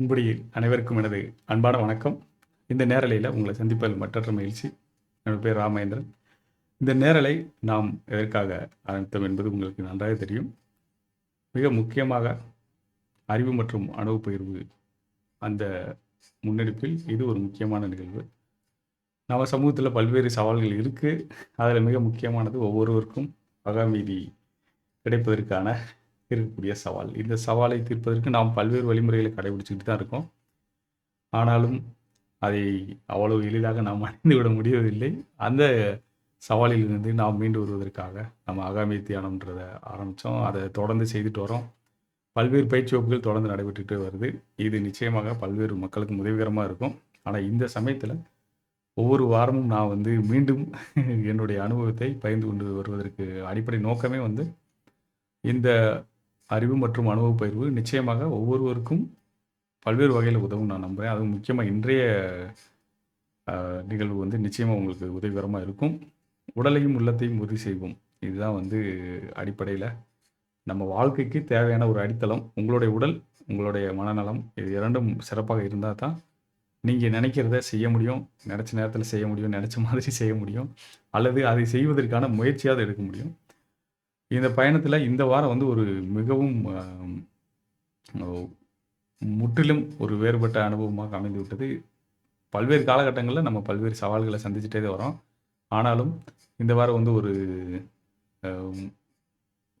அன்புடி அனைவருக்கும் எனது அன்பான வணக்கம். இந்த நேரலையில் உங்களை சந்திப்பதில் மற்றற்ற மகிழ்ச்சி. என்னோட பேர் ராமேந்திரன். இந்த நேரலை நாம் எதற்காக ஆரம்பித்தோம் என்பது உங்களுக்கு நன்றாக தெரியும். மிக முக்கியமாக அறிவு மற்றும் அனுபவ பகிர்வு அந்த முன்னெடுப்பில் இது ஒரு முக்கியமான நிகழ்வு. நம்ம சமூகத்தில் பல்வேறு சவால்கள் இருக்குது. அதில் மிக முக்கியமானது ஒவ்வொருவருக்கும் அகநீதி கிடைப்பதற்கான இருக்கக்கூடிய சவால். இந்த சவாலை தீர்ப்பதற்கு நாம் பல்வேறு வழிமுறைகளை கடைபிடிச்சிக்கிட்டு தான் இருக்கோம். ஆனாலும் அதை அவ்வளவு எளிதாக நாம் அடைந்து விட முடியவில்லை. அந்த சவாலிலிருந்து நாம் மீண்டு வருவதற்காக நம்ம அகாமிய தியானம்ன்றதை ஆரம்பித்தோம். அதை தொடர்ந்து செய்துட்டு வரோம். பல்வேறு பயிற்சி வகுப்புகள் தொடர்ந்து நடைபெற்றுட்டு வருது. இது நிச்சயமாக பல்வேறு மக்களுக்கு உதவிகரமாக இருக்கும். ஆனால் இந்த சமயத்தில் ஒவ்வொரு வாரமும் நான் மீண்டும் என்னுடைய அனுபவத்தை பகிர்ந்து கொண்டு வருவதற்கு அடிப்படை நோக்கமே இந்த அறிவு மற்றும் அனுபவ பகிர்வு நிச்சயமாக ஒவ்வொருவருக்கும் பல்வேறு வகையில் உதவும் நான் நம்புகிறேன். அதுவும் முக்கியமாக இன்றைய நிகழ்வு நிச்சயமாக உங்களுக்கு உதவிகரமாக இருக்கும். உடலையும் உள்ளத்தையும் உறுதி செய்வோம். இதுதான் அடிப்படையில் நம்ம வாழ்க்கைக்கு தேவையான ஒரு அடித்தளம். உங்களுடைய உடல், உங்களுடைய மனநலம் இது இரண்டும் சிறப்பாக இருந்தால் தான் நீங்கள் நினைக்கிறத செய்ய முடியும், நினச்ச நேரத்தில் செய்ய முடியும், நினச்ச மாதிரி செய்ய முடியும், அல்லது அதை செய்வதற்கான முயற்சியாவது எடுக்க முடியும். இந்த பயணத்தில் இந்த வாரம் ஒரு மிகவும் முற்றிலும் ஒரு வேறுபட்ட அனுபவமாக அமைந்து விட்டது. பல்வேறு காலகட்டங்களில் நம்ம பல்வேறு சவால்களை சந்திச்சுட்டே தான் வரோம். ஆனாலும் இந்த வாரம்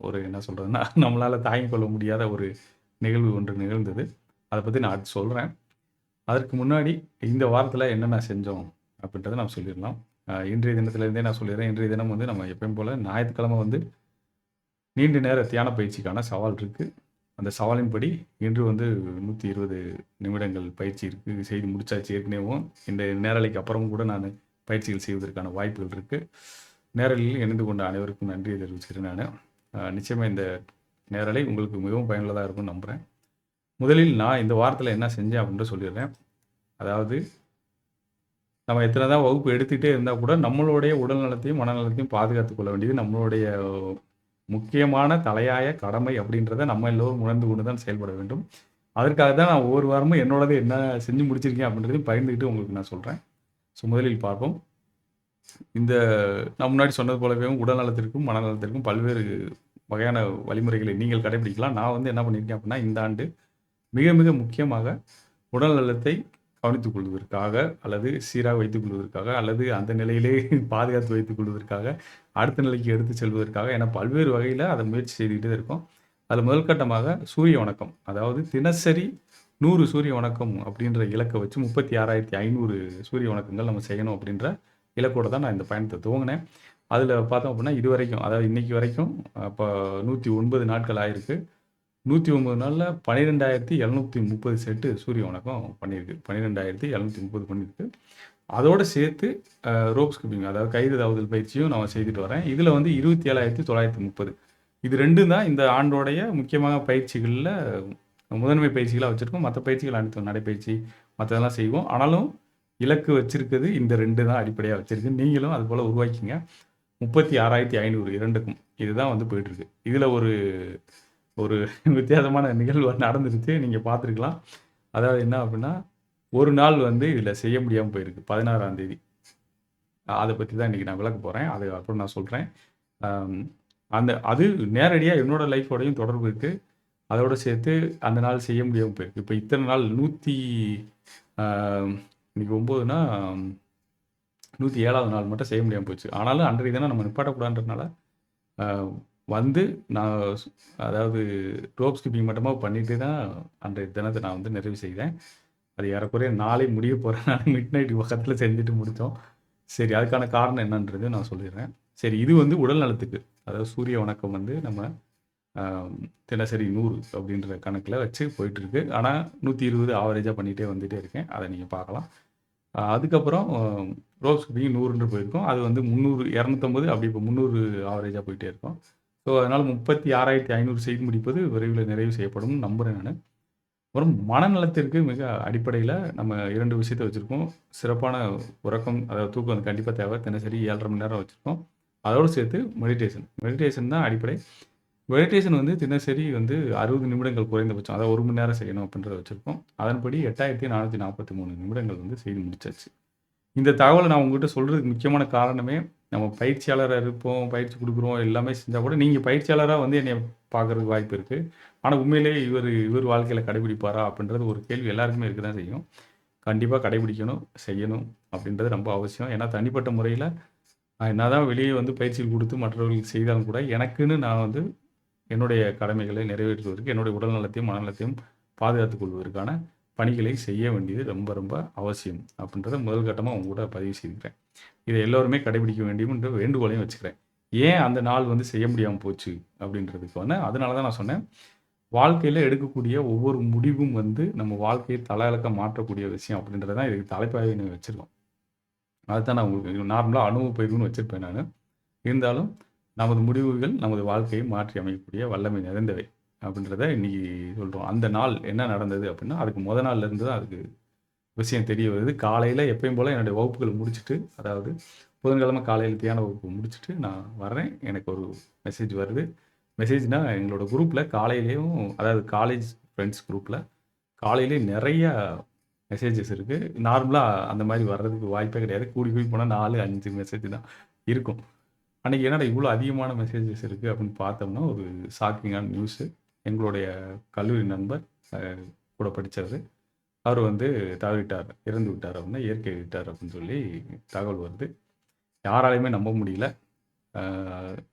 ஒரு என்ன சொல்கிறதுன்னா, நம்மளால் தாங்கிக் கொள்ள முடியாத ஒரு நிகழ்வு ஒன்று நிகழ்ந்தது. அதை பற்றி நான் அடுத்து சொல்கிறேன். அதற்கு முன்னாடி இந்த வாரத்தில் என்னென்ன செஞ்சோம் அப்படின்றத நான் சொல்லிடலாம். இன்றைய தினத்துலேருந்தே நான் சொல்லிடுறேன். இன்றைய தினம் நம்ம எப்பயும் போல் ஞாயிற்றுக்கிழமை நீண்ட நேர தியான பயிற்சிக்கான சவால் இருக்குது. அந்த சவாலின்படி இன்று 120 நிமிடங்கள் பயிற்சி இருக்குது. செய்து முடிச்சாச்சு ஏற்கனவும். இந்த நேரலைக்கு அப்புறமும் கூட நான் பயிற்சிகள் செய்வதற்கான வாய்ப்புகள் இருக்குது. நேரலையில் இணைந்து கொண்ட அனைவருக்கும் நன்றியை தெரிவிச்சுக்கிறேன். நான் நிச்சயமாக இந்த நேரலை உங்களுக்கு மிகவும் பயனுள்ளதாக இருக்கும்னு நம்புகிறேன். முதலில் நான் இந்த வாரத்தில் என்ன செஞ்சேன் அப்படின்ற சொல்லிடுறேன். அதாவது நம்ம எத்தனை தான் வகுப்பு எடுத்துகிட்டே இருந்தால் கூட நம்மளுடைய உடல் நலத்தையும் மனநலத்தையும் பாதுகாத்து கொள்ள வேண்டியது நம்மளுடைய முக்கியமான தலையாய கடமை அப்படின்றத நம்ம எல்லோரும் உணர்ந்து கொண்டு தான் செயல்பட வேண்டும். அதற்காக தான் நான் ஒவ்வொரு வாரமும் என்னோடது என்ன செஞ்சு முடிச்சிருக்கேன் அப்படின்றதையும் பகிர்ந்துக்கிட்டு உங்களுக்கு நான் சொல்கிறேன். ஸோ முதலில் பார்ப்போம். நான் முன்னாடி சொன்னது போலவே உடல் நலத்திற்கும் மனநலத்திற்கும் பல்வேறு வகையான வழிமுறைகளை நீங்கள் கடைபிடிக்கலாம். நான் என்ன பண்ணியிருக்கேன் அப்படின்னா, இந்த ஆண்டு மிக மிக முக்கியமாக உடல் நலத்தை கவனித்துக் கொள்வதற்காக, அல்லது சீராக வைத்துக் கொள்வதற்காக, அல்லது அந்த நிலையிலே பாதுகாத்து வைத்துக் கொள்வதற்காக, அடுத்த நிலைக்கு எடுத்து செல்வதற்காக என பல்வேறு வகையில் அதை முயற்சி செய்துக்கிட்டே இருக்கோம். அதில் முதல் கட்டமாக சூரிய வணக்கம், அதாவது தினசரி 100 சூரிய வணக்கம் அப்படின்ற இலக்கை வச்சு 36,500 சூரிய வணக்கங்கள் நம்ம செய்யணும் அப்படின்ற இலக்கோடு தான் நான் இந்த பயணத்தை துவங்கினேன். அதில் பார்த்தோம் அப்படின்னா இதுவரைக்கும், அதாவது இன்னைக்கு வரைக்கும் அப்போ 109 நாட்கள் ஆயிருக்கு. 109 நாளில் 12,730 செட்டு சூரிய வணக்கம் பண்ணியிருக்கு. 12,730 பண்ணியிருக்கு. அதோடு சேர்த்து ரோப் ஸ்கிப்பிங், அதாவது கயிறு தாவுதல் பயிற்சியும் நான் செய்துட்டு வரேன். இதில் 27,930. இது ரெண்டும் தான் இந்த ஆண்டோடைய முக்கியமான பயிற்சிகளில் முதன்மை பயிற்சிகளாக வச்சுருக்கோம். மற்ற பயிற்சிகள் அனைத்தும் நடைப்பயிற்சி மற்றதெல்லாம் செய்வோம். ஆனாலும் இலக்கு வச்சுருக்குது இந்த 2 தான் அடிப்படையாக வச்சுருக்கு. நீங்களும் அது போல் உருவாக்கிங்க. 36,500 இரண்டுக்கும் இதுதான் போயிட்டுருக்கு. இதில் ஒரு வித்தியாசமான நிகழ்வு நடந்துருச்சு. நீங்கள் பார்த்துருக்கலாம். அதாவது என்ன அப்படின்னா, ஒரு நாள் இதில் செய்ய முடியாமல் போயிருக்கு. 16ஆம் தேதி. அதை பற்றி தான் இன்றைக்கி நான் விளக்க போகிறேன். அது அப்புறம் நான் சொல்கிறேன். அது நேரடியாக என்னோட லைஃபோடையும் தொடர்பு இருக்குது. அதோடு சேர்த்து அந்த நாள் செய்ய முடியாமல் போயிருக்கு. இப்போ இத்தனை நாள் இன்னைக்கு 9னா 107வது நாள் மட்டும் செய்ய முடியாமல் போச்சு. ஆனாலும் அன்றைய தினம் நம்ம நிப்பாட்டக்கூடாதுன்றதுனால நான் அதாவது ரோப் ஸ்கிப்பிங் மட்டுமா பண்ணிட்டு தான் அன்றைய தினத்தை நான் நிறைவு செய்தேன். அது ஏறக்குறைய நாளை முடிய போகிறனால மிட் நைட் பக்கத்தில் செஞ்சுட்டு முடித்தோம். சரி, அதுக்கான காரணம் என்னன்றது நான் சொல்லிடுறேன். சரி, இது உடல் நலத்துக்கு, அதாவது சூரிய வணக்கம் நம்ம தினசரி 100 அப்படின்ற கணக்கில் வச்சு போயிட்டுருக்கு. ஆனால் 120 ஆவரேஜாக பண்ணிகிட்டே வந்துகிட்டே இருக்கேன். அதை நீங்கள் பார்க்கலாம். அதுக்கப்புறம் ரோப் ஸ்கிப்பிங் 100 போயிருக்கோம். அது 300, 250, அப்படி இப்போ 300 ஆவரேஜாக போயிட்டே இருக்கும். ஸோ அதனால் 36,500 செய்து முடிப்பது விரைவில் நிறைவு செய்யப்படும் நம்புகிறேன் நான். அப்புறம் மனநலத்திற்கு மிக அடிப்படையில் நம்ம 2 விஷயத்தை வச்சுருக்கோம். சிறப்பான உறக்கம், அதாவது தூக்கம் கண்டிப்பாக தேவை. தினசரி 7.5 மணி நேரம் வச்சுருக்கோம். அதோடு சேர்த்து மெடிடேஷன் தான் அடிப்படை. மெடிடேஷன் வந்து தினசரி வந்து 60 நிமிடங்கள் குறைந்தபட்சம். அதாவது 1 மணி நேரம் செய்யணும் அப்படின்றத வச்சிருக்கோம். அதன்படி 8443 நிமிடங்கள் வந்து செய்து முடிச்சாச்சு. இந்த தகவல நான் உங்ககிட்ட சொல்றதுக்கு முக்கியமான காரணமே, நம்ம பயிற்சியாளரா இருப்போம், பயிற்சி குடுக்குறோம், எல்லாமே செஞ்சா கூட நீங்க பயிற்சியாளரா வந்து என்னைய பார்க்கறதுக்கு வாய்ப்பு இருக்கு. ஆனா உண்மையிலேயே இவர் வாழ்க்கையில கடைபிடிப்பாரா? அப்படின்றது ஒரு கேள்வி எல்லாருக்குமே இருக்க தான் செய்யும். கண்டிப்பா கடைபிடிக்கணும், செய்யணும் அப்படின்றது ரொம்ப அவசியம். ஏன்னா தனிப்பட்ட முறையில நான் என்னதான் வெளியே வந்து பயிற்சிகள் குடுத்து மற்றவர்களுக்கு செய்தாலும் கூட, எனக்குன்னு நான் வந்து என்னுடைய கடமைகளை நிறைவேற்றுவதற்கு, என்னுடைய உடல் நலத்தையும், மனநலத்தையும் பாதுகாத்துக் கொள்வதற்கான பணிகளை செய்ய வேண்டியது ரொம்ப ரொம்ப அவசியம். அப்படின்றத முதல் கட்டமா உங்க கூட பதிவு செய்துக்கிறேன். இத எல்லோருமே கடைபிடிக்க வேண்டும் என்ற வேண்டுகோளையும் வச்சுக்கிறேன். ஏன் அந்த நாள் வந்து செய்ய முடியாம போச்சு அப்படின்றதுக்கான அதனால தான் நான் சொன்னேன். வாழ்க்கையில எடுக்கக்கூடிய ஒவ்வொரு முடிவும் வந்து நம்ம வாழ்க்கையை தலகழக்க மாற்றக்கூடிய விஷயம் அப்படின்றத தான் இதுக்கு தலைப்பாவே வச்சிருக்கோம். அதுதான் நான் உங்களுக்கு நார்மலா அனுபவ பகிர்வுன்னு வச்சிருப்பேன் நானு. இருந்தாலும் நமது முடிவுகள் நமது வாழ்க்கையை மாற்றி அமைக்கக்கூடிய வல்லமை நிறைந்தவை அப்படின்றத இன்னைக்கு சொல்றோம். அந்த நாள் என்ன நடந்தது அப்படின்னா, அதுக்கு மொத நாள்ல இருந்து தான் அதுக்கு விஷயம் தெரிய வருது. காலையில எப்பயும் போல என்னுடைய வகுப்புகள் முடிச்சுட்டு, அதாவது புதன்கிழமை காலையில தியான வகுப்பு முடிச்சுட்டு நான் வர்றேன். எனக்கு ஒரு மெசேஜ் வருது. மெசேஜ்னா எங்களோட குரூப்ல காலையிலேயும் அதாவது காலேஜ் ஃப்ரெண்ட்ஸ் குரூப்ல காலையிலேயே நெறைய மெசேஜஸ் இருக்கு. நார்மலா அந்த மாரி வர்றதுக்கு வாய்ப்பே கிடையாது. கூடி கூடி போனா 4, 5 மெசேஜ் தான் இருக்கும். அன்னைக்கு என்னடா இவ்வளோ அதிகமான மெசேஜஸ் இருக்கு அப்படின்னு பார்த்தோம்னா, ஒரு ஷாக்கிங்கான நியூஸு. எங்களுடைய கல்லூரி நண்பர் அ கூட படிச்சவரு. அவரு வந்து தவறிட்டார், இறந்து விட்டார் அப்படின்னா, இயற்கை விட்டார் அப்படின்னு சொல்லி தகவல் வருது. யாராலயுமே நம்ப முடியல. அ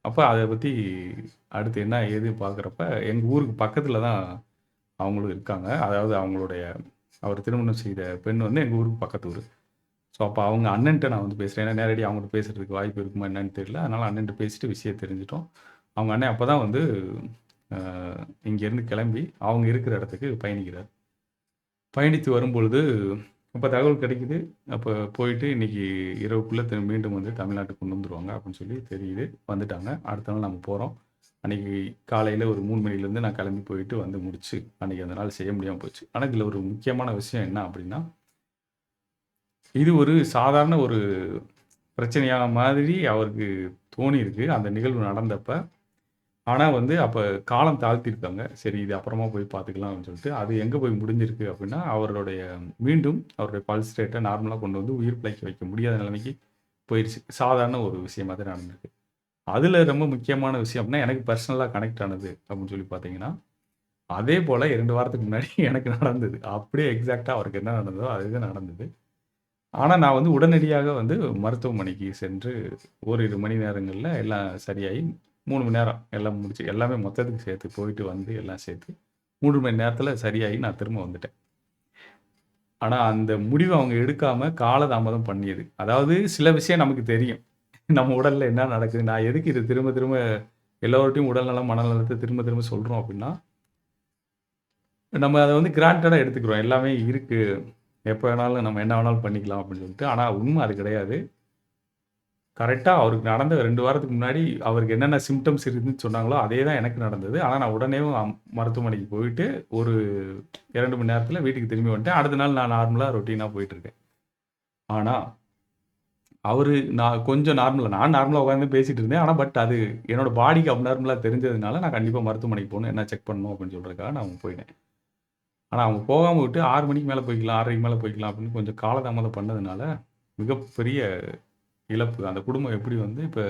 அப்ப அத பத்தி அடுத்து என்ன ஏது பார்க்குறப்ப, எங்க ஊருக்கு பக்கத்தில தான் அவங்களும் இருக்காங்க. அதாவது அவங்களுடைய அவர் திருமணம் செய்த பெண் வந்து எங்க ஊருக்கு பக்கத்து ஊரு. ஸோ, அப்ப அவங்க அண்ணன்ட்ட நான் வந்து பேசுறேன். ஏன்னா நேரடியா அவங்கட்ட பேசுறதுக்கு வாய்ப்பு இருக்குமா என்னன்னு தெரியல. அதனால அண்ணன்ட்ட பேசிட்டு விஷயம் தெரிஞ்சுட்டோம். அவங்க அண்ணன் அப்பதான் வந்து அ இங்கேருந்து கிளம்பி அவங்க இருக்கிற இடத்துக்கு பயணிக்கிறார். பயணித்து வரும்பொழுது அப்ப தகவல் கிடைக்குது. அப்ப போயிட்டு இன்னைக்கு இரவுக்குள்ள மீண்டும் வந்து தமிழ்நாட்டுக்கு கொண்டு வந்துருவாங்க அப்படின்னு சொல்லி தெரியுது. வந்துட்டாங்க. அடுத்த நாள் நம்ம போறோம். அன்னைக்கு காலையில ஒரு 3 மணிலேருந்து நான் கிளம்பி போயிட்டு வந்து முடிச்சு, அன்னைக்கு அந்த நாள் செய்ய முடியாம போச்சு. ஆனா இதில ஒரு முக்கியமான விஷயம் என்ன அப்படின்னா, இது ஒரு சாதாரண ஒரு பிரச்சனையான மாதிரி அவருக்கு தோணியிருக்கு. அந்த நிகழ்வு நடந்தப்ப. ஆனா வந்து அப்ப காலம் தாழ்த்தியிருக்காங்க. சரி இது அப்புறமா போய் பார்த்துக்கலாம் அப்படின்னு சொல்லிட்டு. அது எங்க போய் முடிஞ்சிருக்கு அப்படின்னா, அவருடைய மீண்டும் அவருடைய பல்ஸ் ரேட்ட நார்மலா கொண்டு வந்து உயிர் பிழைக்க வைக்க முடியாத நிலைமைக்கு போயிருச்சு. சாதாரண ஒரு விஷயமா தான் நடந்திருக்கு. அதுல ரொம்ப முக்கியமான விஷயம் அப்படின்னா, எனக்கு பர்சனலா கனெக்ட் ஆனது அப்படின்னு சொல்லி பார்த்தீங்கன்னா, அதே போல 2 வாரத்துக்கு முன்னாடி எனக்கு நடந்தது. அப்படியே எக்ஸாக்ட்டா அவருக்கு என்ன நடந்ததோ, அதுதான் நடந்தது. ஆனா, நான் வந்து உடனடியாக வந்து மருத்துவமனைக்கு சென்று ஓரிரு மணி நேரங்கள்ல எல்லாம் சரியாயி 3 மணி நேரம் எல்லாம் முடிச்சு எல்லாமே மொத்தத்துக்கு சேர்த்து போயிட்டு வந்து எல்லாம் சேர்த்து 3 மணி நேரத்தில சரியாயி நான் திரும்ப வந்துட்டேன். ஆனா, அந்த முடிவ அவங்க எடுக்காம காலதாமதம் பண்ணியது. அதாவது சில விஷயம் நமக்கு தெரியும். நம்ம உடல்ல என்ன நடக்குது? நான் எதுக்கு இத திரும்ப திரும்ப எல்லோர்ட்டயும் உடல்நலம், மனநலத்த திரும்ப திரும்ப சொல்றோம் அப்டின்னா, நம்ம அத வந்து கிராண்டடா எடுத்துக்கிறோம். எல்லாமே இருக்கு. எப்ப வேணாலும் நம்ம என்ன வேணாலும் பண்ணிக்கலாம் அப்டின்னு சொல்லிட்டு. ஆனா உண்ம அது கிடையாது. கரெக்ட்டா அவருக்கு நடந்த 2 வாரத்துக்கு முன்னாடி, அவருக்கு என்னென்ன சிம்ப்டம்ஸ் இருக்குன்னு சொன்னாங்களோ, அதே தான் எனக்கு நடந்தது. ஆனா, நான் உடனேவும் மருத்துவமனைக்கு போயிட்டு, ஒரு 2 மணி நேரத்தில வீட்டுக்கு திரும்பி வந்துட்டேன். அடுத்த நாள் நான் நார்மலா ரொட்டீனா போயிட்டுருக்கேன். ஆனா, அவரு நான் கொஞ்சம் நான் நார்மலா உட்காந்து பேசிட்டு இருந்தேன். ஆனா, பட் அது என்னோட பாடிக்கு அப்நார்மலா தெரிஞ்சதுனால, நான் கண்டிப்பா மருத்துவமனைக்கு போணும். என்ன செக் பண்ணணும் அப்படின்னு சொல்றதுக்காக நான் போயிட்டேன். ஆனா, அவங்க போகாம விட்டு 6 மணிக்கு மேல போய்க்கலாம், 6:30க்கு மேல போய்க்கலாம் அப்படின்னு கொஞ்சம் காலதாமதம் பண்ணதுனால, மிகப்பெரிய இழப்பு. அந்த குடும்பம் எப்படி வந்து இப்ப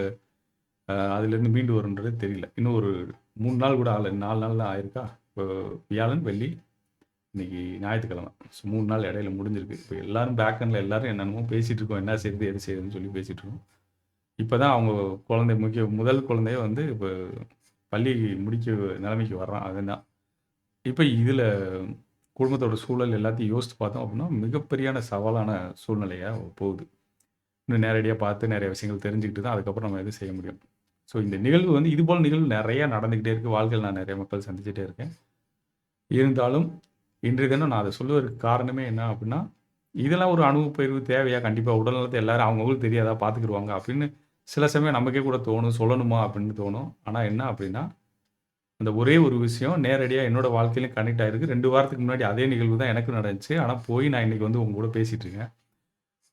அதிலேருந்து மீண்டு வரும்ன்றது தெரியல. இன்னும் ஒரு 3 நாள் கூட ஆகல. 4 நாள் தான் ஆயிருக்கா? இப்போ வியாழன், வெள்ளி, இன்னைக்கு ஞாயித்துக்கிழமை. ஸோ 3 நாள் இடையில முடிஞ்சிருக்கு. இப்போ எல்லாரும் பேக் எண்ட்ல எல்லாரும் என்னென்னமோ பேசிட்டு இருக்கோம். என்ன செய்றது? ஏது செய்றதுன்னு சொல்லி பேசிட்டு இருக்கோம். இப்ப தான் அவங்க குழந்தை முதல் குழந்தையே வந்து இப்ப பள்ளி முடிக்க நிலைமைக்கு வர்றான். அதுதான். இப்ப இதுல குடும்பத்தோட சூழல் எல்லாத்தையும் யோசித்து பார்த்தோம் அப்படின்னா, மிகப்பெரியான சவாலான சூழ்நிலையா போகுது. இன்னும் நேரடியா பார்த்து நெறைய விஷயங்கள் தெரிஞ்சுக்கிட்டு தான் அதுக்கப்புறம் நம்ம எதுவும் செய்ய முடியும். ஸோ இந்த நிகழ்வு வந்து இது போல நிகழ்வு நெறைய நடந்துகிட்டே இருக்கு. வாழ்க்கையில நான் நெறைய மக்கள் சந்திச்சுட்டே இருக்கேன். இருந்தாலும் இன்றைய தினம் நான் அத சொல்லுவதற்கு காரணமே என்ன அப்டின்னா, இதெல்லாம் ஒரு அனுபவ பகிர்வு தேவையா? கண்டிப்பா உடல்நலத்த எல்லாரும் அவங்கவங்களுக்கு தெரியாதா? பார்த்துக்குருவாங்க அப்படின்னு சில சமயம் நமக்கே கூட தோணும். சொல்லணுமா? அப்படின்னு தோணும். ஆனா என்ன அப்டின்னா, அந்த ஒரே ஒரு விஷயம் நேரடியா என்னோட வாழ்க்கையிலும் கனெக்ட் ஆயிருக்கு. 2 வாரத்துக்கு முன்னாடி அதே நிகழ்வு தான் எனக்கும் நடந்துச்சு. ஆனா போய் நான் இன்னைக்கு வந்து உங்க கூட பேசிட்டு இருக்கேன்.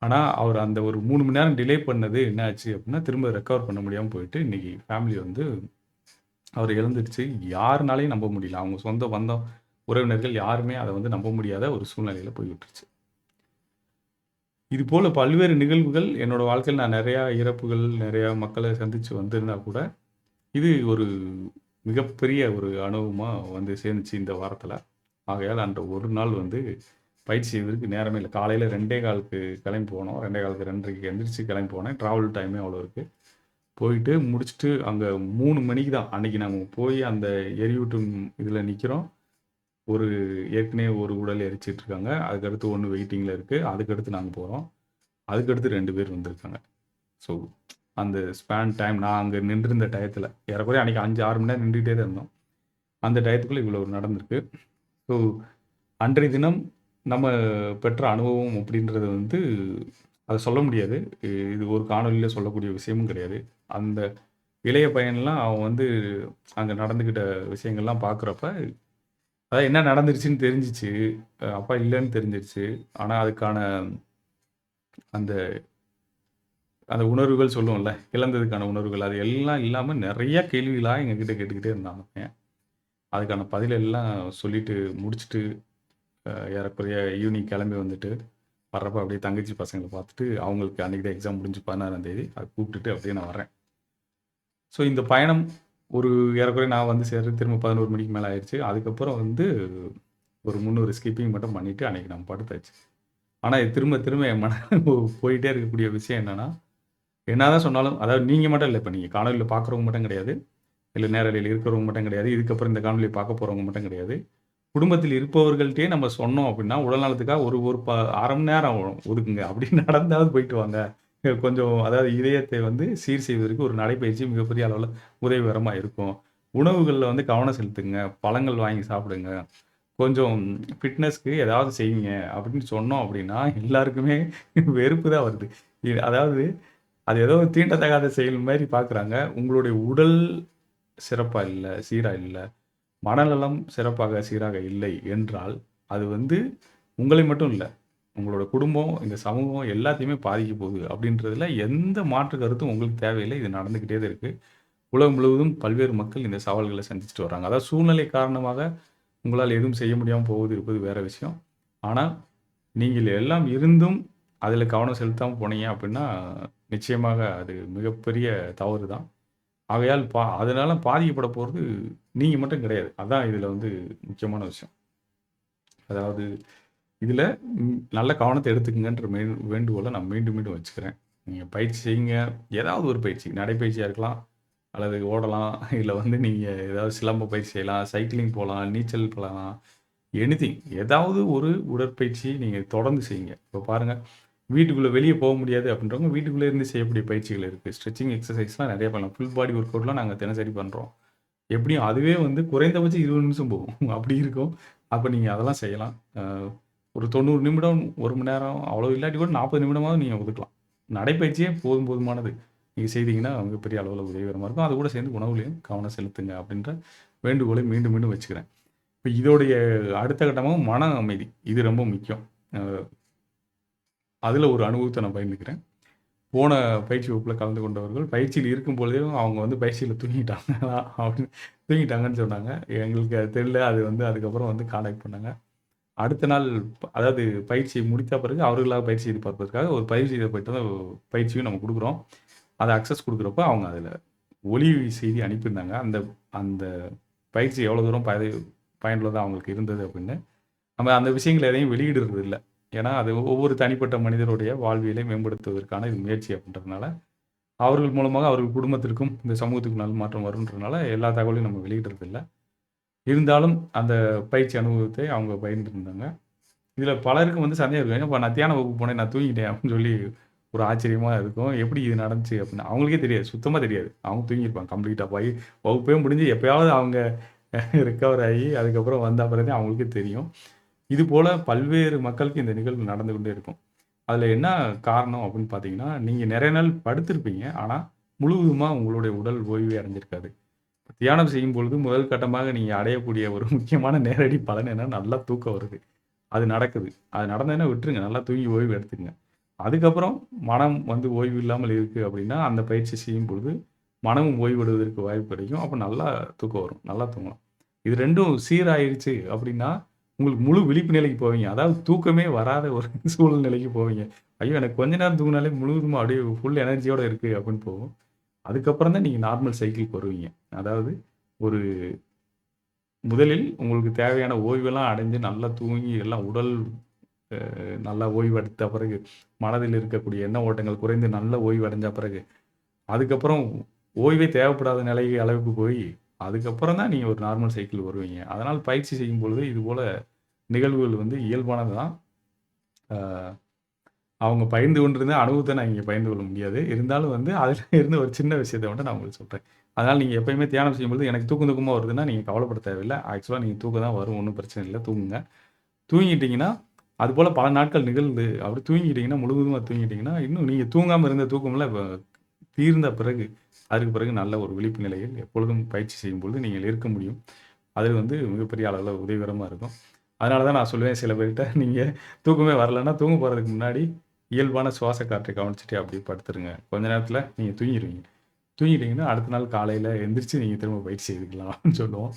ஆனா, அவர் அந்த ஒரு 3 மணி நேரம் டிலே பண்ணது என்ன ஆச்சு அப்டின்னா, திரும்ப ரெக்கவர் பண்ண முடியாம போயிட்டு, இன்னைக்கு ஃபேமிலி வந்து அவர் எழுந்துருச்சு. யாருனாலயும் நம்ப முடியல. அவங்க சொந்த பந்தம், உறவினர்கள் யாருமே அத வந்து நம்ப முடியாத ஒரு சூழ்நிலையில போய் விட்டுருச்சு. இது போல பல்வேறு நிகழ்வுகள் என்னோட வாழ்க்கையில நான் நெறையா இறப்புகள், நெறையா மக்கள சந்திச்சு வந்திருந்தா கூட, இது ஒரு மிகப்பெரிய ஒரு அனுபவமா வந்து சேர்ந்துச்சு இந்த வாரத்தில. ஆகையால அன்று ஒரு நாள் வந்து பயிற்சி செய்வதற்கு நேரமே இல்ல. காலையில 2:15க்கு கிளம்பி போனோம். 2:15க்கு 2:30க்கு எந்திரிச்சு கிளம்பி போனேன். டிராவல் டைமே அவ்வளோ இருக்கு. போயிட்டு முடிச்சுட்டு அங்க 3 மணிக்கு தான் அன்னைக்கு நாங்க போய் அந்த எரியூட்டும் இதில நிக்கிறோம். ஒரு ஏற்கனவே ஒரு உடல் எரிச்சிட்டு இருக்காங்க. அதுக்கடுத்து 1 வெயிட்டிங்ல இருக்கு. அதுக்கடுத்து நாங்க போறோம். அதுக்கடுத்து 2 பேர் வந்திருக்காங்க. ஸோ அந்த ஸ்பேன் டைம் நான் அங்க நின்றிருந்த டயத்துல ஏறக்குறைய அன்னைக்கு 5, 6 மணி நேரம் நின்னுட்டே தான் இருந்தோம். அந்த டயத்துக்குள்ள இவ்வளோ நடந்திருக்கு. ஸோ அன்றைய தினம் நம்ம பெற்ற அனுபவம் அப்படின்றது வந்து அத சொல்ல முடியாது. இது ஒரு காணொளியில சொல்லக்கூடிய விஷயமும் கிடையாது. அந்த இளைய பையன்லாம் அவன் வந்து அங்க நடந்துக்கிட்ட விஷயங்கள்லாம் பார்க்குறப்ப, அதான் என்ன நடந்துருச்சுன்னு தெரிஞ்சுச்சு. அப்பா இல்லன்னு தெரிஞ்சிருச்சு. ஆனா அதுக்கான அந்த அந்த உணர்வுகள் சொல்லுவோம்ல, இழந்ததுக்கான உணர்வுகள் அது எல்லாம் இல்லாம நெறைய கேள்விகளா எங்ககிட்ட கேட்டுக்கிட்டே இருந்தான் அந்த பையன். அதுக்கான பதில் எல்லாம் சொல்லிட்டு முடிச்சுட்டு, ஏறக்குறைய ஈவினிங் கிளம்பி வந்துட்டு, வர்றப்ப அப்படியே தங்கச்சி பசங்கள பார்த்துட்டு, அவங்களுக்கு அன்னைக்கு தான் எக்ஸாம் முடிஞ்சு 16ஆம் தேதி. அத கூப்பிட்டுட்டு அப்படியே நான் வரேன். ஸோ இந்த பயணம் ஒரு ஏறக்குறைய நான் வந்து சேர்றதுக்கு திரும்ப 11 மணிக்கு மேல ஆயிருச்சு. அதுக்கப்புறம் வந்து ஒரு 300 ஸ்கிப்பிங் மட்டும் பண்ணிட்டு அன்னைக்கு நான் படுத்தாச்சு. ஆனா இது திரும்ப திரும்ப என் போயிட்டே இருக்கக்கூடிய விஷயம் என்னன்னா, என்னதான் சொன்னாலும் அதாவது நீங்க மட்டும் இல்ல. இப்ப நீங்க காணொளியில பார்க்குறவங்க மட்டும் கிடையாது. இல்ல நேரலையில இருக்கிறவங்க மட்டும் கிடையாது. இதுக்கப்புறம் இந்த காணொளிய பார்க்க போறவங்க மட்டும் கிடையாது. குடும்பத்தில் இருப்பவர்கள்ட்டயே நம்ம சொன்னோம் அப்படின்னா, உடல் நலத்துக்காக ஒரு ஒரு 1/2 மணி நேரம் ஒதுக்குங்க. அப்படி நடந்தாவது போயிட்டு வாங்க. கொஞ்சம் அதாவது இதயத்தை வந்து சீர் செய்வதற்கு ஒரு நடைப்பயிற்சி மிகப்பெரிய அளவுல உதவிகரமா இருக்கும். உணவுகள்ல வந்து கவனம் செலுத்துங்க. பழங்கள் வாங்கி சாப்பிடுங்க. கொஞ்சம் ஃபிட்னஸ்க்கு ஏதாவது செய்யுங்க அப்படின்னு சொன்னோம் அப்படின்னா, எல்லாருக்குமே வெறுப்பு தான் வருது. அதாவது அது ஏதோ தீண்டத்தகாத செயல் மாரி பார்க்குறாங்க. உங்களுடைய உடல் சிறப்பா இல்ல, சீரா இல்ல. மனநலம் சிறப்பாக, சீராக இல்லை என்றால், அது வந்து உங்களை மட்டும் இல்ல. உங்களோட குடும்பம், இந்த சமூகம் எல்லாத்தையுமே பாதிக்க போகுது அப்படின்றதுல எந்த மாற்று கருத்தும் உங்களுக்கு தேவையில்லை. இது நடந்துக்கிட்டே தான் இருக்கு. உலகம் முழுவதும் பல்வேறு மக்கள் இந்த சவால்கள சந்திச்சுட்டு வராங்க. அதாவது சூழ்நிலை காரணமாக உங்களால எதுவும் செய்ய முடியாம போவது இருப்பது வேற விஷயம். ஆனா, நீங்கள் எல்லாம் இருந்தும் அதில கவனம் செலுத்தாம போனீங்க அப்படின்னா, நிச்சயமாக அது மிகப்பெரிய தவறு தான். ஆகையால் அதனால பாதிக்கப்பட போறது நீங்க மட்டும் கிடையாது. அதான் இதுல வந்து முக்கியமான விஷயம். அதாவது இதுல நல்ல கவனத்த எடுத்துக்கங்கன்ற வேண்டுகோள நான் மீண்டும் மீண்டும் வச்சுக்கிறேன். நீங்க பயிற்சி செய்யுங்க. ஏதாவது ஒரு பயிற்சி. நடைப்பயிற்சியா இருக்கலாம், அல்லது ஓடலாம், இல்ல வந்து நீங்க ஏதாவது சிலம்ப பயிற்சி செய்யலாம், சைக்கிளிங் போலாம், நீச்சல் போலாம். எனிதிங் ஏதாவது ஒரு உடற்பயிற்சி நீங்க தொடர்ந்து செய்யுங்க. இப்ப பாருங்க, வீட்டுக்குள்ள வெளிய போ முடியாது அப்படின்றவங்க, வீட்டுக்குள்ளே இருந்து செய்யக்கூடிய பயிற்சிகள் இருக்கு. ஸ்ட்ரெச்சிங் எக்சர்சைஸ்லாம் நெறைய பண்ணலாம். ஃபுல் பாடி ஒர்க் அவுட்லாம் நாங்க தினசரி பண்றோம். எப்படியும் அதுவே வந்து குறைந்தபட்சம் 20 நிமிஷம் போகும். அப்படி இருக்கும். அப்ப நீங்க அதெல்லாம் செய்யலாம். ஒரு 90 நிமிடம், 1 மணி நேரம் அவ்வளோ இல்லாட்டி கூட 40 நிமிடமாவது நீங்க ஒதுக்கலாம். நடைப்பயிற்சியே போதுமானது. நீங்க செய்தீங்கன்னா மிகப்பெரிய அளவுல உதவிகரமா இருக்கும். அது கூட சேர்ந்து உணவுலயும் கவனம் செலுத்துங்க அப்படின்ற வேண்டுகோளை மீண்டும் மீண்டும் வச்சுக்கிறேன். இப்ப இதோடைய அடுத்த கட்டமா மன அமைதி. இது ரொம்ப முக்கியம். அ அதுல ஒரு அனுபவத்த நான் பகிர்ந்துக்கிறேன். போன பயிற்சி வகுப்புல கலந்து கொண்டவர்கள் பயிற்சியில் இருக்கும் பொழுதே அவங்க வந்து பயிற்சியில தூங்கிட்டாங்களா அப்படின்னு தூங்கிட்டாங்கன்னு சொன்னாங்க. எங்களுக்கு அது தெரியல. அது வந்து அதுக்கப்புறம் வந்து கான்டாக்ட் பண்ணாங்க. அடுத்த நாள் அதாவது பயிற்சி முடித்த பிறகு அவர்களாக பயிற்சி செய்து பார்ப்பதற்காக ஒரு பயிற்சி செய்யப்பட்ட பயிற்சியும் நம்ம குடுக்குறோம். அத அக்சஸ் குடுக்குறப்ப அவங்க அதுல ஒலி செய்தி அனுப்பியிருந்தாங்க. அந்த அந்த பயிற்சி எவ்வளோ தூரம் பயனுள்ளதா அவங்களுக்கு இருந்தது அப்படின்னு. நம்ம அந்த விஷயங்கள எதையும் வெளியிடுறது இல்ல. ஏன்னா, அது ஒவ்வொரு தனிப்பட்ட மனிதருடைய வாழ்வியலை மேம்படுத்துவதற்கான இது முயற்சி அப்படின்றதுனால, அவர்கள் மூலமாக அவர்கள் குடும்பத்திற்கும், இந்த சமூகத்துக்கும் நல்ல மாற்றம் வரும்ன்றனால எல்லா தகவலையும் நம்ம வெளியிடுறது இல்ல. இருந்தாலும் அந்த பயிற்சி அனுபவத்தை அவங்க பகிர்ந்திருந்தாங்க. இதில பலருக்கு வந்து சந்தேகம் இருக்கும். "ஏங்கப்பா நான் தியான வகுப்பு போனேன், நான் தூங்கிட்டேன்" அப்படின்னு சொல்லி ஒரு ஆச்சரியமா இருக்கும். எப்படி இது நடந்துச்சு அப்படின்னு. அவங்களுக்கே தெரியாது. சுத்தமா தெரியாது. அவங்க தூங்கியிருப்பாங்க கம்ப்ளீட்டா. வகுப்பே முடிஞ்சு எப்பயாவது அவங்க ரிகவர் ஆகி அதுக்கப்புறம் வந்த பிறகு தான் அவங்களுக்கே தெரியும். இதுபோல பல்வேறு மக்களுக்கு இந்த நிகழ்வு நடந்து கொண்டே இருக்கும். அதில என்ன காரணம் அப்படின்னு பார்த்தீங்கன்னா, நீங்க நெறைய நாள் படுத்திருப்பீங்க. ஆனா, முழுவதுமா உங்களுடைய உடல் ஓய்வே அடைஞ்சிருக்காது. தியானம் செய்யும்பொழுது முதல் கட்டமாக நீங்க அடையக்கூடிய ஒரு முக்கியமான நேரடி பலன் என்னன்னா, நல்லா தூக்கம் வருது. அது நடக்குது. அது நடந்ததுன்னா விட்டுருங்க. நல்லா தூங்கி ஓய்வு எடுத்துக்கங்க. அதுக்கப்புறம் மனம் வந்து ஓய்வு இல்லாமல் இருக்கு அப்படின்னா, அந்த பயிற்சி செய்யும்பொழுது, மனமும் ஓய்வெடுவதற்கு வாய்ப்பு கிடைக்கும். அப்ப நல்லா தூக்கம் வரும். நல்லா தூங்கலாம். இது 2ம் சீராயிருச்சு அப்படின்னா, உங்களுக்கு முழு விழிப்பு நிலைக்கு போவீங்க. அதாவது தூக்கமே வராத ஒரு சூழ்நிலைக்கு போவீங்க. ஐயோ! எனக்கு கொஞ்ச நேரம் தூங்குனாலே முழுவதுமா அப்படியே ஃபுல் எனர்ஜியோட இருக்கு அப்படின்னு போகும். அதுக்கப்புறம் தான் நீங்க நார்மல் சைக்கிள்க்கு வருவீங்க. அதாவது ஒரு முதலில் உங்களுக்கு தேவையான ஓய்வெல்லாம் அடைஞ்சு நல்லா தூங்கி எல்லாம் உடல் நல்லா ஓய்வெடுத்த பிறகு, மனதில் இருக்கக்கூடிய எண்ண ஓட்டங்கள் குறைந்து நல்ல ஓய்வு அடைஞ்ச பிறகு, அதுக்கப்புறம் ஓய்வே தேவைப்படாத நிலை அளவுக்கு போய், அதுக்கப்புறம் தான் நீங்க ஒரு நார்மல் சைக்கிள் வருவீங்க. அதனால் பயிற்சி செய்யும் பொழுது இதுபோல நிகழ்வுகள் வந்து இயல்பானது தான். அ அவங்க பகிர்ந்து கொண்டிருந்த அனுபவத்த நான் இங்க பகிர்ந்து கொள்ள முடியாது. இருந்தாலும் வந்து அதில இருந்து ஒரு சின்ன விஷயத்த மட்டும் நான் உங்களுக்கு சொல்றேன். அதனால நீங்க எப்பயுமே தியானம் செய்யும்பொழுது எனக்கு தூக்கம் தூக்கமா வருதுன்னா, நீங்க கவலைப்பட தேவையில்ல. ஆக்சுவலா நீங்க தூக்கம் தான் வரும். ஒண்ணும் பிரச்சனை இல்ல. தூங்குங்க. தூங்கிட்டீங்கன்னா, அதுபோல பல நாட்கள் நிகழ்ந்து அப்படி தூங்கிட்டீங்கன்னா, முழுவதுமா தூங்கிட்டீங்கன்னா, இன்னும் நீங்க தூங்காம இருந்த தூக்கம்லாம் தீர்ந்த பிறகு, அதுக்கு பிறகு நல்ல ஒரு விழிப்பு நிலையில் எப்பொழுதும் பயிற்சி செய்யும்பொழுது நீங்கள் இருக்க முடியும். அது வந்து மிகப்பெரிய அளவுல உதவிகரமா இருக்கும். அதனால தான் நான் சொல்லுவேன் சில பேர்கிட்ட, நீங்க தூக்கமே வரலன்னா, தூங்க போறதுக்கு முன்னாடி இயல்பான சுவாச காற்றை கவனிச்சுட்டு அப்படியே படுத்துருங்க. கொஞ்ச நேரத்தில நீங்க தூங்கிருவீங்க. தூங்கிட்டீங்கன்னா, அடுத்த நாள் காலையில எந்திரிச்சு நீங்க திரும்ப பயிற்சி செய்துக்கலாம் அப்படின்னு சொல்லுவோம்.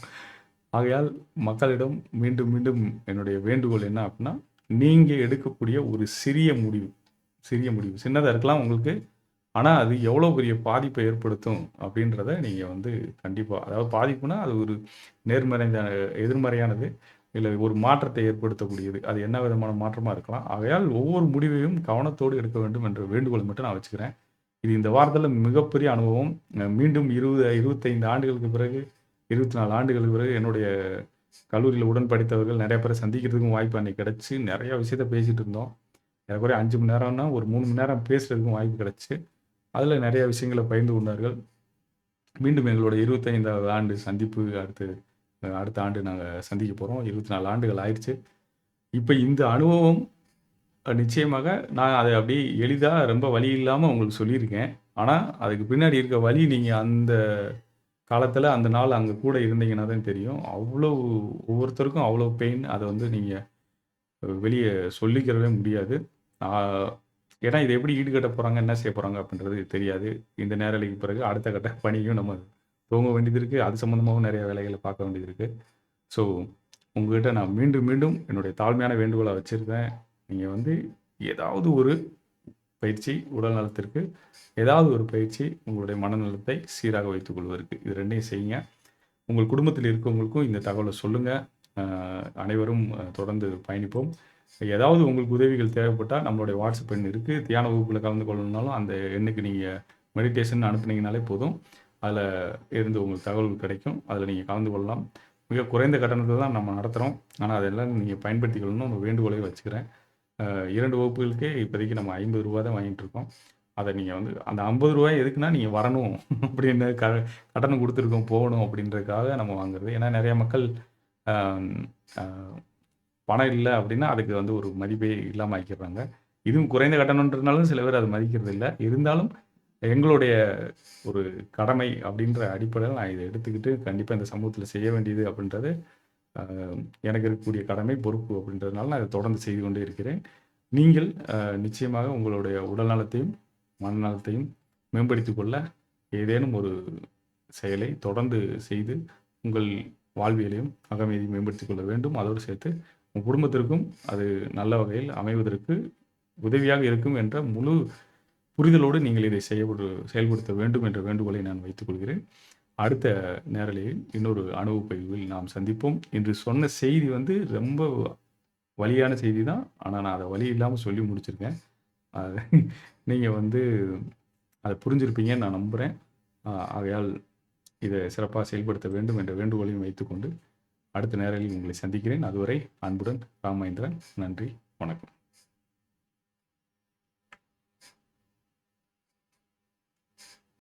ஆகையால் மக்களிடம் மீண்டும், மீண்டும் என்னுடைய வேண்டுகோள் என்ன அப்டின்னா, நீங்க எடுக்கக்கூடிய ஒரு சிறிய முடிவு சிறிய முடிவு. சின்னதா இருக்கலாம் உங்களுக்கு. ஆனா, அது எவ்வளோ பெரிய பாதிப்பை ஏற்படுத்தும் அப்டின்றத நீங்க வந்து கண்டிப்பா அதாவது பாதிப்புனா, அது ஒரு நேர்மறைந்த எதிர்மறையானது. இல்ல ஒரு மாற்றத்தை ஏற்படுத்தக்கூடியது. அது என்ன விதமான மாற்றமா இருக்கலாம். ஆகையால் ஒவ்வொரு முடிவையும் கவனத்தோடு எடுக்க வேண்டும் என்ற வேண்டுகோளை மட்டும் நான் வச்சுக்கிறேன். இது இந்த வாரத்தில மிகப்பெரிய அனுபவம். மீண்டும் 20, 25 ஆண்டுகளுக்கு பிறகு 24 ஆண்டுகளுக்கு பிறகு என்னுடைய கல்லூரியில உடன் படித்தவர்கள் நெறைய பேர சந்திக்கிறதுக்கும் வாய்ப்பு அன்னைக்கு கிடைச்சு, நெறைய விஷயத்த பேசிட்டு இருந்தோம். ஏறக்குறைய 5 மணி நேரம்னா, ஒரு 3 மணி நேரம் பேசுறதுக்கும் வாய்ப்பு கிடைச்சுச்சு. அதில நெறைய விஷயங்கள பகிர்ந்து கொண்டார்கள். மீண்டும் எங்களுடைய 25வது ஆண்டு சந்திப்பு அடுத்த ஆண்டு நாங்க சந்திக்க போறோம். 24 ஆண்டுகள் ஆயிருச்சு. இப்ப இந்த அனுபவம் நிச்சயமாக நான் அத அப்படியே எளிதா ரொம்ப வலி இல்லாம உங்களுக்கு சொல்லியிருக்கேன். ஆனா, அதுக்கு பின்னாடி இருக்க வலி நீங்க அந்த காலத்துல, அந்த நாள் அங்க கூட இருந்தீங்கன்னா தான் தெரியும். அவ்வளவு ஒவ்வொருத்தருக்கும் அவ்வளோ பெயின். அத வந்து நீங்க வெளிய சொல்லிக்கிறவே முடியாது. ஆ ஏன்னா, இத எப்படி ஈடுகட்ட போறாங்க, என்ன செய்ய போறாங்க அப்படின்றது தெரியாது. இந்த நேரலைக்கு பிறகு அடுத்த கட்ட பணியும் நம்ம துவங்க வேண்டியது இருக்கு. அது சம்மந்தமாவும் நெறைய வேலைகள பார்க்க வேண்டியது இருக்கு. ஸோ, உங்ககிட்ட நான் மீண்டும், மீண்டும் என்னுடைய தாழ்மையான வேண்டுகோளா வச்சிருக்கேன். நீங்க வந்து ஏதாவது ஒரு பயிற்சி உடல் நலத்திற்கு, ஏதாவது ஒரு பயிற்சி உங்களுடைய மனநலத்தை சீராக வைத்துக் கொள்வதற்கு. இது 2யும் செய்யுங்க. உங்கள் குடும்பத்தில் இருக்கவங்களுக்கும் இந்த தகவல சொல்லுங்க. அ அனைவரும் தொடர்ந்து பயணிப்போம். ஏதாவது உங்களுக்கு உதவிகள் தேவைப்பட்டா, நம்மளுடைய வாட்ஸ்அப் எண் இருக்கு. தியான வகுப்புல கலந்து கொள்ளணும்னாலும், அந்த எண்ணுக்கு நீங்க மெடிடேஷன் அனுப்புனீங்கனாலே போதும். அதில இருந்து உங்களுக்கு தகவல் கிடைக்கும். அதில நீங்க கலந்து கொள்ளலாம். மிக குறைந்த கட்டணத்தில தான் நம்ம நடத்துறோம். ஆனா, அதெல்லாம் நீங்க பயன்படுத்திக்கணும்னு ஒரு வேண்டுகோளை வச்சுக்கிறேன். 2 வகுப்புகளுக்கே இப்போதைக்கு நம்ம ரூ. 50 தான் வாங்கிட்டு இருக்கோம். அத நீங்க வந்து அந்த ரூ. 50 எதுக்குன்னா, நீங்க வரணும் அப்படின்னு கட்டணம் குடுத்துருக்கோம், போகணும் அப்படின்றதுக்காக நம்ம வாங்குறது. ஏன்னா நெறைய மக்கள் அ அ பணம் இல்ல அப்படின்னா, அதுக்கு வந்து ஒரு மதிப்பே இல்லாம ஆக்கிடுறாங்க. இதுவும் குறைந்த கட்டணம்ன்றதுனாலும் சில பேர் அத மதிக்கிறது இல்ல. இருந்தாலும் எங்களுடைய ஒரு கடமை அப்படின்ற அடிப்படையில நான் இத எடுத்துக்கிட்டு, கண்டிப்பா இந்த சமூகத்தில செய்ய வேண்டியது அப்படின்றது, அ எனக்கு இருக்கக்கூடிய கடமை, பொறுப்பு அப்படின்றதுனால நான் இத தொடர்ந்து செய்து கொண்டே இருக்கிறேன். நீங்கள் நிச்சயமாக உங்களுடைய உடல் நலத்தையும், மனநலத்தையும் மேம்படுத்திக் கொள்ள ஏதேனும் ஒரு செயலை தொடர்ந்து செய்து, உங்கள் வாழ்வியலையும், அகமைதியும் மேம்படுத்திக் கொள்ள வேண்டும். அதோடு சேர்த்து உங்க குடும்பத்திற்கும் அது நல்ல வகையில் அமைவதற்கு உதவியாக இருக்கும் என்ற முழு புரிதலோடு நீங்கள் இதை செயல்படுத்த வேண்டும் என்ற வேண்டுகோளை நான் வைத்துக் கொள்கிறேன். அடுத்த நேரலையில் இன்னொரு அனுபவ பகிர்வில் நாம் சந்திப்போம். இன்று சொன்ன செய்தி வந்து ரொம்ப வலியான செய்தி தான். ஆனா, நான் அத வலி இல்லாம சொல்லி முடிச்சிருக்கேன். அது நீங்க வந்து அத புரிஞ்சிருப்பீங்கன்னு நான் நம்புறேன். ஆகையால் இத சிறப்பா செயல்படுத்த வேண்டும் என்ற வேண்டுகோளையும் வைத்துக்கொண்டு, அடுத்த நேரலில் உங்களை சந்திக்கிறேன். அதுவரை அன்புடன் ராமேந்திரன். நன்றி. வணக்கம்.